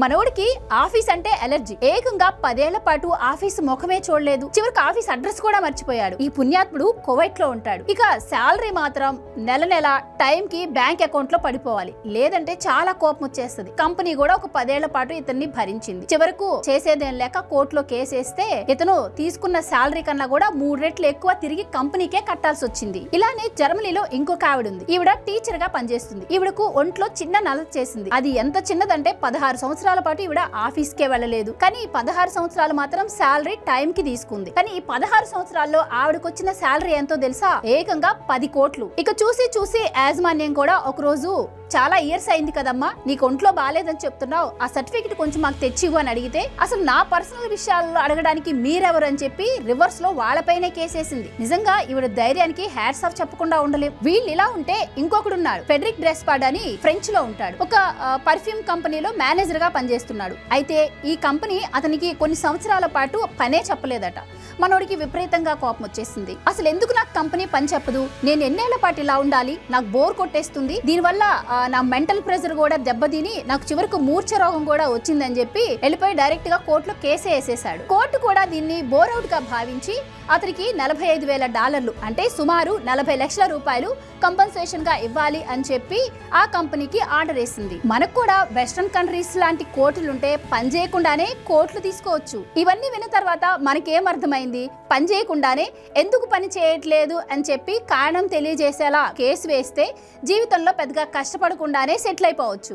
మనోడికి ఆఫీస్ అంటే అలర్జీ. ఏకంగా 10 ఏళ్ల పాటు ఆఫీస్ ముఖమే చూడలేదు. చివరికి ఆఫీస్ అడ్రస్ కూడా మర్చిపోయాడు. ఈ పుణ్యాత్ముడు కువైట్ లో ఉంటాడు. ఇక శాలరీ మాత్రం నెల నెల టైం కి బ్యాంక్ అకౌంట్ లో పడిపోవాలి, లేదంటే చాలా కోపం వచ్చేస్తుంది. కంపెనీ కూడా ఒక 10 ఏళ్ల పాటు ఇతన్ని భరించింది. చివరకు చేసేదేం లేక కోర్టులో కేసేస్తే ఇతను తీసుకున్న శాలరీ కన్నా కూడా 3 రెట్లు ఎక్కువ తిరిగి కంపెనీకే కట్టాల్సి వచ్చింది. ఇలానే జర్మనీలో ఇంకొక ఆవిడ ఉంది. ఈవిడ టీచర్ గా పనిచేస్తుంది. ఈవిడకు ఒంట్లో చిన్న నలత చేసింది. అది ఎంత చిన్నదంటే 16 సంవత్సరాల పాటు ఈవిడ ఆఫీస్ కే వెళ్ళలేదు. కానీ 16 సంవత్సరాలు మాత్రం శాలరీ టైం కి తీసుకుంది. కానీ ఈ 16 సంవత్సరాల్లో ఆవిడకు వచ్చిన శాలరీ ఎంతో తెలుసా? ఏకంగా 10 కోట్లు. ఇక చూసి చూసి యాజమాన్యం కూడా ఒక రోజు, చాలా ఇయర్స్ అయింది కదమ్మా, నీకు ఒంట్లో బాగాలేదని చెప్తున్నావు, ఆ సర్టిఫికెట్ కొంచెం మాకు తెచ్చివ్వు అని అడిగితే, అసలు నా పర్సనల్ విషయాల్లో అడగడానికి మీరెవరు అని చెప్పి రివర్స్ లో వాళ్ళపైనే కేసేసింది. నిజంగా ఈవిడ ధైర్యానికి హ్యాట్స్ ఆఫ్ చెప్పకుండా ఉండలేం. వీళ్ళు ఇలా ఉంటే ఇంకొకడు ఉన్నాడు, ఫెడరిక్ డ్రెస్పాడ్ అని ఫ్రెంచ్ లో ఉంటాడు. ఒక పర్ఫ్యూమ్ కంపెనీలో మేనేజర్ గా పనిచేస్తున్నాడు. అయితే ఈ కంపెనీ అతనికి కొన్ని సంవత్సరాల పాటు పనే చెప్పలేదట. మనోడికి విపరీతంగా కోపం వచ్చేసింది. అసలు ఎందుకు నాకు కంపెనీ పని చెప్పదు, నేను ఎన్నేళ్ల పాటు ఇలా ఉండాలి, నాకు బోర్ కొట్టేస్తుంది, దీనివల్ల నా మెంటల్ ప్రెషర్ కూడా దెబ్బతిని నాకు చివరకు మూర్ఛ రోగం కూడా వచ్చిందని చెప్పి వెళ్ళిపోయి డైరెక్ట్ గా కోర్టులో కేసే వేసేసాడు. కోర్టు కూడా దీన్ని బోర్అవుట్ గా భావించి అతనికి $45,000 అంటే సుమారు 40 లక్షల రూపాయలు కంపెన్సేషన్ గా ఇవ్వాలి అని చెప్పి ఆ కంపెనీకి ఆర్డర్ వేసింది. మనకు కూడా వెస్ట్రన్ కంట్రీస్ లాంటి కోర్టులుంటే పని చేయకుండానే కోర్టులు తీసుకోవచ్చు. ఇవన్నీ విన్న తర్వాత మనకేం అర్థమైంది? పని చేయకుండానే ఎందుకు పని చేయట్లేదు అని చెప్పి కారణం తెలియజేసేలా కేసు వేస్తే జీవితంలో పెద్దగా కష్టపడకుండానే సెటిల్ అయిపోవచ్చు.